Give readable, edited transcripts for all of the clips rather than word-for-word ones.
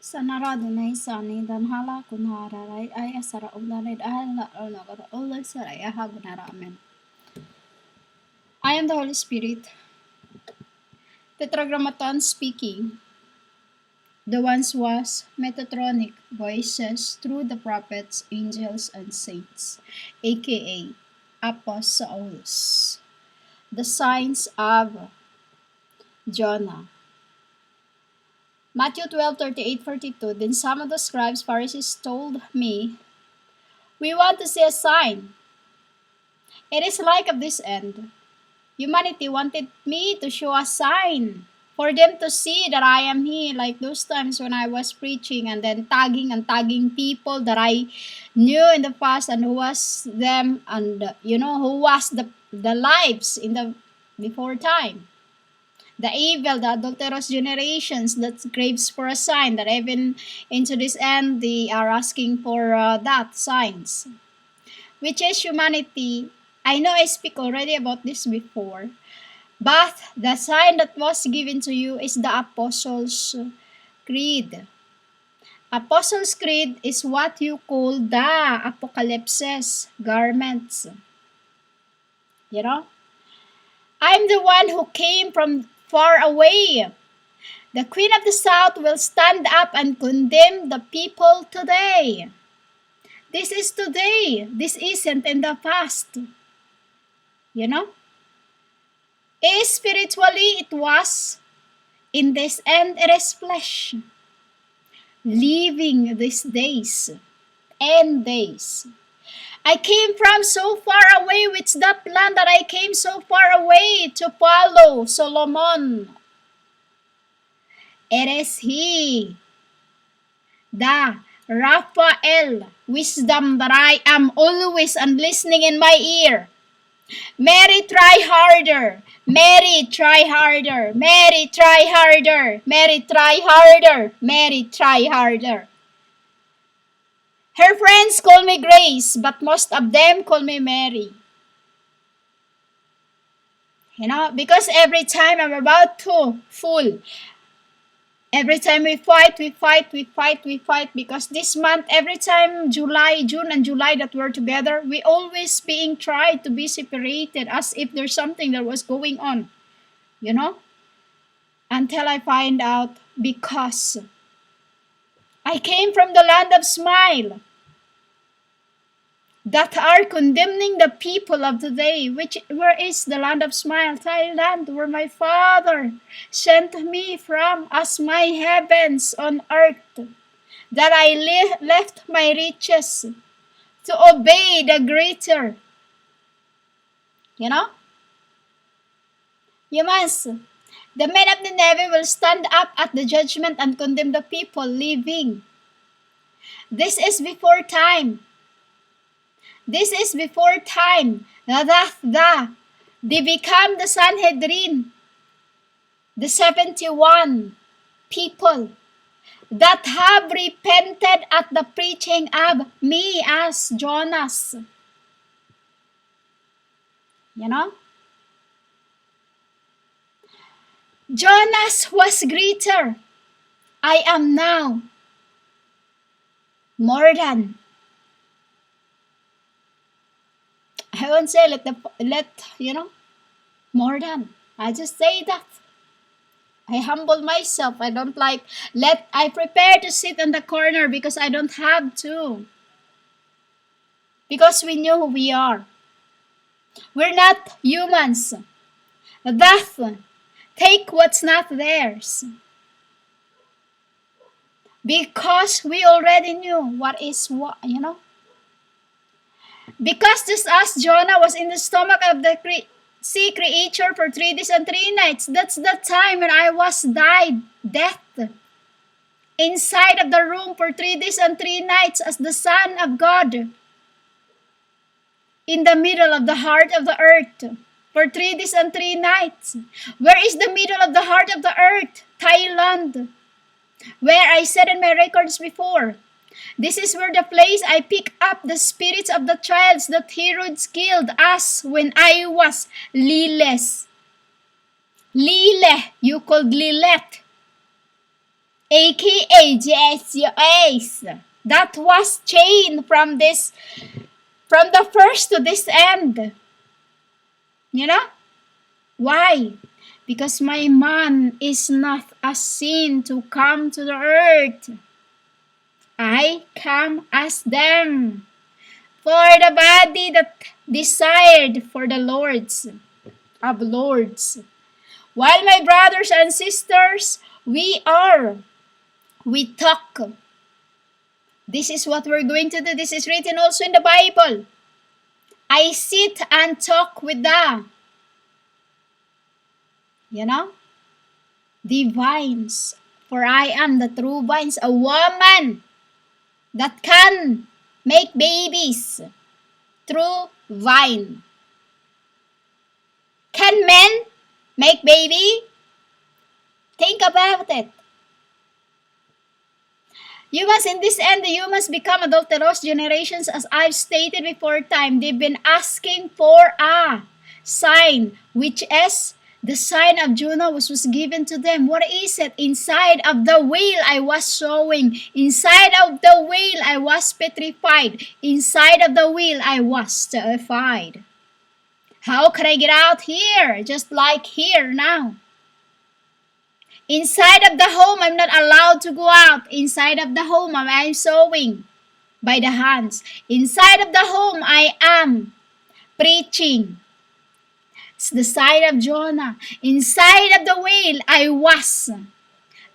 Sanaradunay sani dan hala kunhararay ay asara ulanay dahil na ulag saray ahagunaramen. I am the Holy Spirit, Tetragrammaton speaking. The ones was Metatronic voices through the prophets, angels, and saints, aka Apostles. The signs of Jonah. Matthew 12:38-42. Then some of the scribes, Pharisees told me, "We want to see a sign." It is like of this end. Humanity wanted me to show a sign for them to see that I am He, like those times when I was preaching and then tagging people that I knew in the past and who was them and who was the lives in the before time. The evil, the adulterous generations that craves for a sign, that even into this end they are asking for that signs, which is humanity. I know I speak already about this before, but the sign that was given to you is the Apostles' Creed. Apostles' Creed is what you call the Apocalypses garments. You know? I'm the one who came from far away. The Queen of the South will stand up and condemn the people today. This is today. This isn't in the past. You know? Spiritually, it was. In this end, it is flesh. Living these days. End days. I came from so far away with that plan that I came so far away to follow Solomon. It is He, the Raphael, wisdom that I am always and listening in my ear. Mary, try harder. Mary, try harder. Mary, try harder. Mary, try harder. Mary, try harder. Her friends call me Grace, but most of them call me Mary. Because every time I'm about to fool, every time we fight, because this month, every time June and July that we're together, we always being tried to be separated as if there's something that was going on, until I find out because I came from the land of smile that are condemning the people of today, where is the land of smile? Thailand, where my father sent me from as my heavens on earth, that I left my riches to obey the greater. Humans, the men of Nineveh will stand up at the judgment and condemn the people living. This is before time. This is before time. They become the Sanhedrin, the 71 people that have repented at the preaching of me as Jonas. Jonas was greater. I am now more than. I won't say more than. I just say that. I humble myself. I don't I prepare to sit in the corner because I don't have to. Because we know who we are. We're not humans. Death, take what's not theirs. Because we already knew what is what, Because just as Jonah was in the stomach of the sea creature for 3 days and 3 nights, that's the time when I was death. Inside of the room for 3 days and 3 nights as the Son of God. In the middle of the heart of the earth for 3 days and 3 nights. Where is the middle of the heart of the earth? Thailand. Where I said in my records before, this is where the place I pick up the spirits of the childs that Herod killed us when I was Lile, you called Lilith. aka Jesus, that was chained from the first to this end. You know? Why? Because my man is not a sin to come to the earth. I come as them. For the body that desired for the lords of lords. While my brothers and sisters, we talk. This is what we're going to do. This is written also in the Bible. I sit and talk with the, the vines. For I am the true vines, a woman that can make babies through vine. Can men make baby? Think about it. Humans in this end, the humans become adulterous generations, as I've stated before time. They've been asking for a sign, which is the sign of Jonah, which was given to them. What is it? Inside of the whale I was sowing. Inside of the whale I was petrified. Inside of the whale I was terrified. How can I get out here? Just like here now. Inside of the home, I'm not allowed to go out. Inside of the home, I'm sewing by the hands. Inside of the home, I am preaching. It's the sign of Jonah. Inside of the whale, I was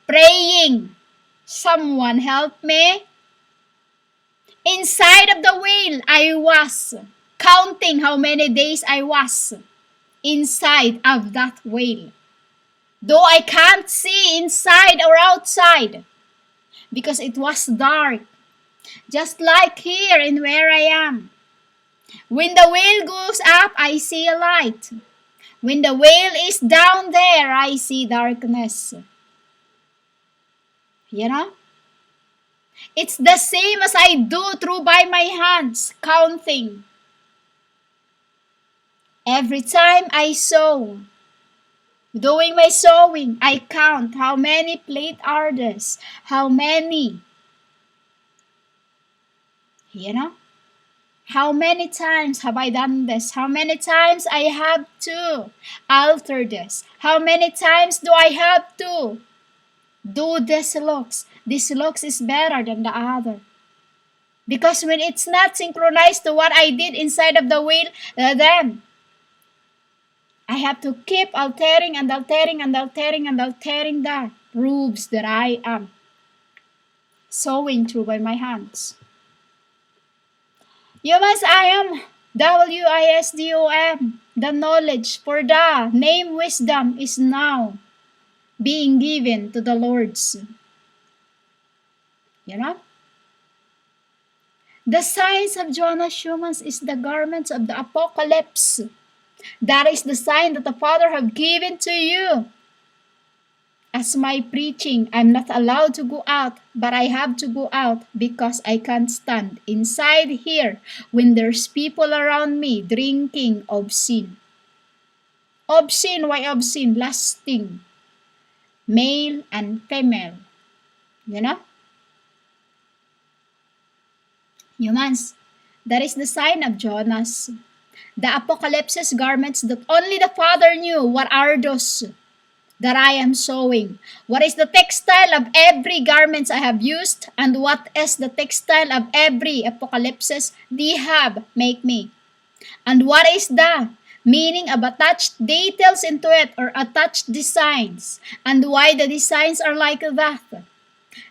praying. Someone help me. Inside of the whale, I was counting how many days I was inside of that whale. Though I can't see inside or outside because it was dark. Just like here in where I am. When the whale goes up, I see a light. When the whale is down there, I see darkness. It's the same as I do through by my hands, counting. Every time I sow, doing my sewing, I count how many plate are this, how many, how many times have I done this, how many times I have to alter this, how many times do I have to do this looks is better than the other. Because when it's not synchronized to what I did inside of the wheel, then I have to keep altering and altering and altering and altering that proves that I am sewing through by my hands. Humans, I am WISDOM. The knowledge for the name wisdom is now being given to the Lords. The signs of Jonah's humans is the garments of the apocalypse. That is the sign that the Father have given to you. As my preaching, I'm not allowed to go out, but I have to go out because I can't stand inside here when there's people around me drinking obscene. Obscene, why obscene? Lusting. Male and female. Humans, that is the sign of Jonah's. The apocalypse's garments that only the Father knew. What are those that I am sewing? What is the textile of every garments I have used? And what is the textile of every apocalypses they have make me? And what is the meaning of attached details into it or attached designs? And why the designs are like that?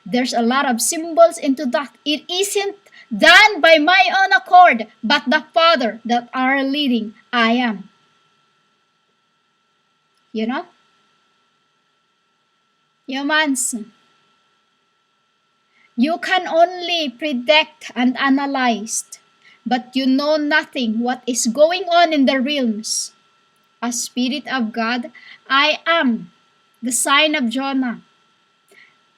There's a lot of symbols into that. It isn't done by my own accord, but the Father that are leading I am. Humans, you can only predict and analyze, but you know nothing what is going on in the realms. As Spirit of God, I am the sign of Jonah.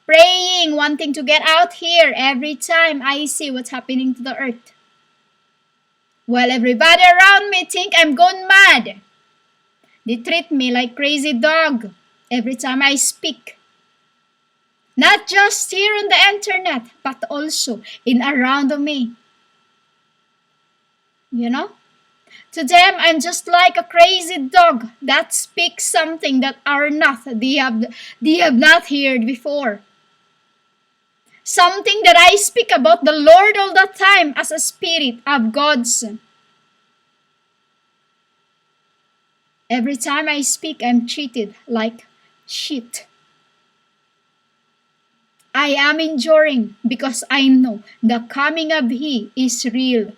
Praying, wanting to get out here every time I see what's happening to the earth. While everybody around me think I'm gone mad. They treat me like crazy dog every time I speak. Not just here on the internet, but also in around me. You know? To them, I'm just like a crazy dog that speaks something that are not they have not heard before. Something that I speak about the Lord all the time as a spirit of God's. Every time I speak, I'm treated like shit. I am enduring because I know the coming of He is real